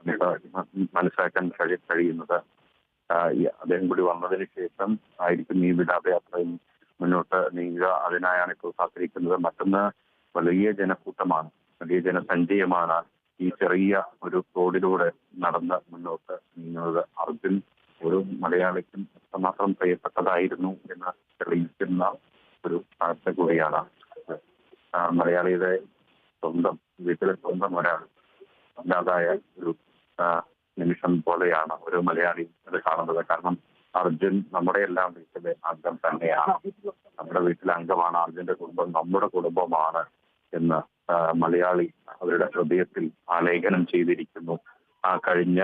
നമുക്ക് മനസ്സിലാക്കാൻ കഴിയുന്നത്. അദ്ദേഹം കൂടി വന്നതിന് ശേഷം ആയിരിക്കും ഈ വിലാപയാത്രയും മുന്നോട്ട് നീങ്ങുക. അതിനായാണ് ഇപ്പോൾ കാത്തിരിക്കുന്നത്. മറ്റൊന്ന് വലിയ ജനക്കൂട്ടമാണ്, വലിയ ജനസഞ്ചയമാണ് ഈ ചെറിയ ഒരു റോഡിലൂടെ നടന്ന് മുന്നോട്ട് നീങ്ങുന്നത്. അർജുൻ ഒരു മലയാളിക്കും എത്രമാത്രം പ്രിയപ്പെട്ടതായിരുന്നു എന്ന് തെളിയിക്കുന്ന ഒരു കാഴ്ച കൂടിയാണ്. മലയാളിയുടെ സ്വന്തം വീട്ടിലെ സ്വന്തം ഒരാൾ അല്ലാതായ ഒരു നിമിഷം പോലെയാണ് ഒരു മലയാളി അത് കാണുന്നത്. കാരണം അർജുൻ നമ്മുടെ എല്ലാം വീട്ടിലെ അംഗം തന്നെയാണ്. നമ്മുടെ വീട്ടിലെ അംഗമാണ് അർജുന്റെ കുടുംബം, നമ്മുടെ കുടുംബമാണ് എന്ന് മലയാളി അവരുടെ ഹൃദയത്തിൽ ആലേഖനം ചെയ്തിരിക്കുന്നു. ആ കഴിഞ്ഞ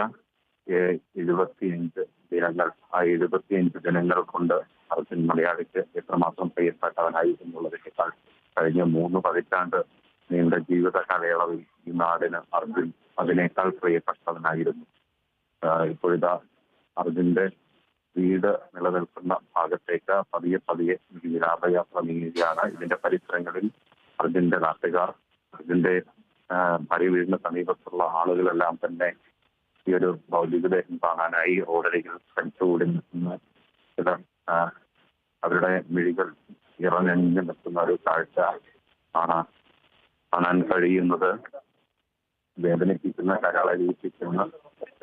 75 ദിനങ്ങൾ, ആ 75 ദിനങ്ങൾ കൊണ്ട് അർജുൻ മലയാളിക്ക് എത്രമാത്രം പ്രിയപ്പെട്ടവനായി എന്നുള്ളതിനേക്കാൾ കഴിഞ്ഞ 3 പതിറ്റാണ്ട് നീണ്ട ജീവിത കാലയളവിൽ ഈ നാടിന് അർജുൻ അതിനേക്കാൾ പ്രിയപ്പെട്ടവനായിരുന്നു. ഇപ്പോഴിതാ അർജുന്റെ വീട് നിലനിൽക്കുന്ന ഭാഗത്തേക്ക് പതിയെ പതിയെ വിലാപയാത്ര നീങ്ങുകയാണ്. ഇതിന്റെ പരിസരങ്ങളിൽ അർജുന്റെ നാട്ടുകാർ, അർജുന്റെ ഭാര്യ വീടിന് സമീപത്തുള്ള ആളുകളെല്ലാം തന്നെ ഈ ഒരു ഭൗതികദേഹം കാണാനായി റോഡരികിൽ തടിച്ചുകൂടി നിൽക്കുന്ന ചിലർ അവരുടെ മിഴികൾ ഇറഞ്ഞു നിൽക്കുന്ന ഒരു കാഴ്ച കാണാൻ കഴിയുന്നത്. വേദനിപ്പിക്കുന്ന, കരളലിയിപ്പിക്കുന്ന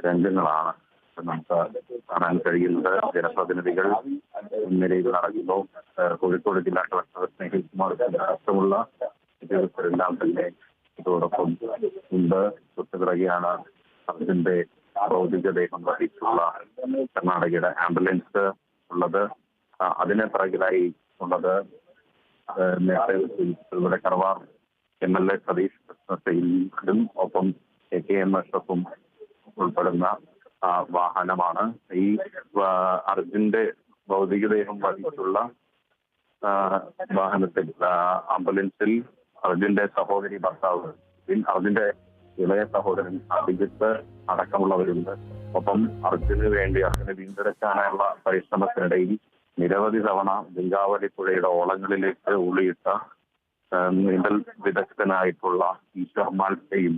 രംഗങ്ങളാണ് നമുക്ക് കാണാൻ കഴിയുന്നത്. ജനപ്രതിനിധികൾ മുൻനിരയിൽ നടക്കുമ്പോൾ കോഴിക്കോട് ജില്ലാ കളക്ടർ സ്നേഹിൽ കുമാർ അടക്കമുള്ള ഉദ്യോഗസ്ഥരെല്ലാം തന്നെ ഇതോടൊപ്പം ഉണ്ട്. തൊട്ടുപിറകെയാണ് അർജുന്റെ ഭൗതികദേഹം വഹിച്ചുള്ള കർണാടകയുടെ ആംബുലൻസ് ഉള്ളത്. അതിന് പിറകിലായി ഉള്ളത് നേരത്തെ കർവാർ MLA സതീഷ് കൃഷ്ണയും ഒപ്പം KM അഷ്റഫും ഉൾപ്പെടുന്ന വാഹനമാണ്. ഈ അർജുന്റെ ഭൗതികദേഹം വഹിച്ചുള്ള വാഹനത്തിൽ, ആംബുലൻസിൽ അർജുന്റെ സഹോദരി ഭർത്താവ്, അർജുന്റെ ഇളയ സഹോദരൻ അഭിജിത്ത് അടക്കമുള്ളവരുണ്ട്. ഒപ്പം അർജുന് വീണ്ടെടുക്കാനുള്ള പരിശ്രമത്തിനിടയിൽ നിരവധി തവണ ഗംഗാവലി പുഴയുടെ ഓളങ്ങളിലേക്ക് ഉള്ളിയിട്ട നീന്തൽ വിദഗ്ധനായിട്ടുള്ള ഈശ്വർ മാൽക്കയും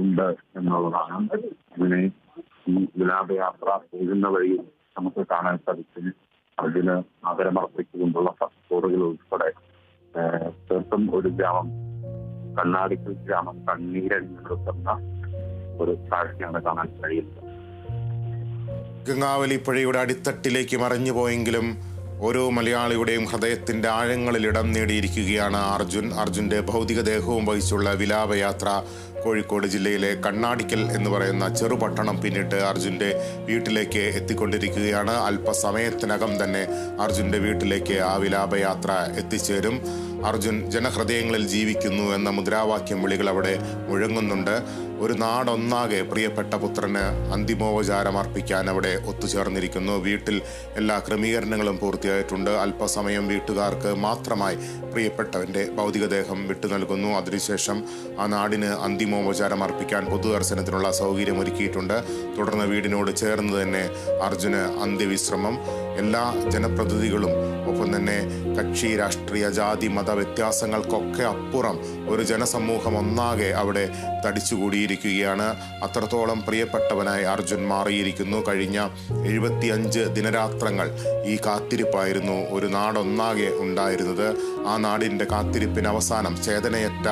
ഉണ്ട് എന്നുള്ളതാണ്. അങ്ങനെ ഈ വിലാപയാത്ര പോകുന്ന വഴി നമുക്ക് കാണാൻ സാധിക്കും. അർജുന് ആദരമർപ്പിച്ചുകൊണ്ടുള്ള ഫസ്റ്റോറുകൾ ഉൾപ്പെടെ തീർത്തും ഒരു ഗ്രാമം, കണ്ണാടിക്കൽ ഗ്രാമം കണ്ണീരണിഞ്ഞു നിൽക്കുന്ന ഒരു കാഴ്ചയാണ് കാണാൻ കഴിയുന്നത്. ഗംഗാവലി പുഴയുടെ അടിത്തട്ടിലേക്ക് മറിഞ്ഞു പോയെങ്കിലും ഓരോ മലയാളിയുടെയും ഹൃദയത്തിൻ്റെ ആഴങ്ങളിൽ ഇടം നേടിയിരിക്കുകയാണ് അർജുൻ. അർജുൻ്റെ ഭൗതികദേഹവും വഹിച്ചുള്ള വിലാപയാത്ര കോഴിക്കോട് ജില്ലയിലെ കണ്ണാടിക്കൽ എന്ന് പറയുന്ന ചെറുപട്ടണം പിന്നിട്ട് അർജുൻ്റെ വീട്ടിലേക്ക് എത്തിക്കൊണ്ടിരിക്കുകയാണ്. അല്പസമയത്തിനകം തന്നെ അർജുൻ്റെ വീട്ടിലേക്ക് ആ വിലാപയാത്ര എത്തിച്ചേരും. അർജുൻ ജനഹൃദയങ്ങളിൽ ജീവിക്കുന്നു എന്ന മുദ്രാവാക്യം വിളികൾ അവിടെ മുഴങ്ങുന്നുണ്ട്. ഒരു നാടൊന്നാകെ പ്രിയപ്പെട്ട പുത്രന് അന്തിമോപചാരം അർപ്പിക്കാൻ അവിടെ ഒത്തുചേർന്നിരിക്കുന്നു. വീട്ടിൽ എല്ലാ ക്രമീകരണങ്ങളും പൂർത്തിയായിട്ടുണ്ട്. അല്പസമയം വീട്ടുകാർക്ക് മാത്രമായി പ്രിയപ്പെട്ടവൻ്റെ ഭൗതികദേഹം വിട്ടു നൽകുന്നു. അതിനുശേഷം ആ നാടിന് അന്തിമോപചാരം അർപ്പിക്കാൻ പൊതുദർശനത്തിനുള്ള സൗകര്യമൊരുക്കിയിട്ടുണ്ട്. തുടർന്ന് വീടിനോട് ചേർന്ന് തന്നെ അർജുന് അന്ത്യവിശ്രമം. എല്ലാ ജനപ്രതിനിധികളും ഒപ്പം തന്നെ കക്ഷി, രാഷ്ട്രീയ, ജാതി, മത വ്യത്യാസങ്ങൾക്കൊക്കെ അപ്പുറം ഒരു ജനസമൂഹം ഒന്നാകെ അവിടെ തടിച്ചുകൂടിയിരിക്കുകയാണ്. അത്രത്തോളം പ്രിയപ്പെട്ടവനായി അർജുൻ മാറിയിരിക്കുന്നു. കഴിഞ്ഞ 75 ദിനരാത്രങ്ങൾ ഈ കാത്തിരിപ്പായിരുന്നു ഒരു നാടൊന്നാകെ ഉണ്ടായിരുന്നത്. ആ നാടിൻ്റെ കാത്തിരിപ്പിന് അവസാനം ചേതനയറ്റ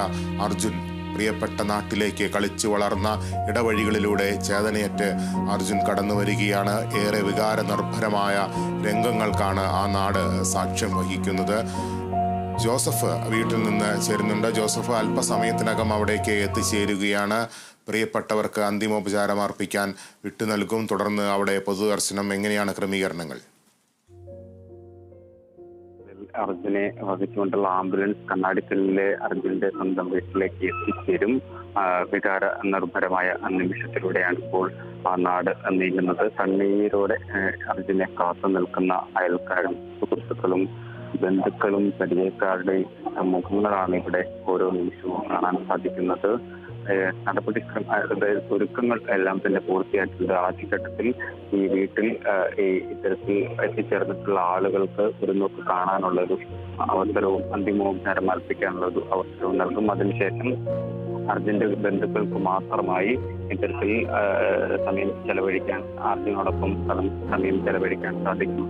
അർജുൻ പ്രിയപ്പെട്ട നാട്ടിലേക്ക് കളിച്ചു വളർന്ന ഇടവഴികളിലൂടെ ചേതനയറ്റ് അർജുൻ കടന്നു വരികയാണ്. ഏറെ വികാര നിർഭരമായ രംഗങ്ങൾക്കാണ് ആ നാട് സാക്ഷ്യം വഹിക്കുന്നത്. ജോസഫ് വീട്ടിൽ നിന്ന് ചേരുന്നുണ്ട്. ജോസഫ് അല്പസമയത്തിനകം അവിടേക്ക് എത്തിച്ചേരുകയാണ്. പ്രിയപ്പെട്ടവർക്ക് അന്തിമോപചാരം അർപ്പിക്കാൻ വിട്ടു നൽകും. തുടർന്ന് അവിടെ പൊതുദർശനം. എങ്ങനെയാണ് ക്രമീകരണങ്ങൾ? അർജുനെ വഹിച്ചുകൊണ്ടുള്ള ആംബുലൻസ് കണ്ണാടിക്കലിലെ അർജുന്റെ സ്വന്തം വീട്ടിലേക്ക് എത്തിച്ചേരും. വികാര നിർഭരമായ നിമിഷത്തിലൂടെയാണ് ഇപ്പോൾ ആ നാട് നീങ്ങുന്നത്. കണ്ണീരോടെ അർജുനെ കാത്തു നിൽക്കുന്ന അയൽക്കാരും സുഹൃത്തുക്കളും ബന്ധുക്കളും പരിചയക്കാരുടെയും മുഖങ്ങളാണ് ഇവിടെ ഓരോ നിമിഷവും കാണാൻ സാധിക്കുന്നത്. ഒരുക്കങ്ങൾ എല്ലാം തന്നെ പൂർത്തിയാക്കിയത്. ആദ്യഘട്ടത്തിൽ ഈ വീട്ടിൽ ഇത്തരത്തിൽ എത്തിച്ചേർന്നിട്ടുള്ള ആളുകൾക്ക് ഒരു നോക്ക് കാണാനുള്ള ഒരു അവസരവും അന്തിമോപചാരം അർപ്പിക്കാനുള്ള ഒരു അവസരവും നൽകും. അതിനുശേഷം അർജുന്റെ ബന്ധുക്കൾക്ക് മാത്രമായി ഇത്തരത്തിൽ സമയം ചെലവഴിക്കാൻ അർജുനോടൊപ്പം സമയം ചെലവഴിക്കാൻ സാധിക്കും.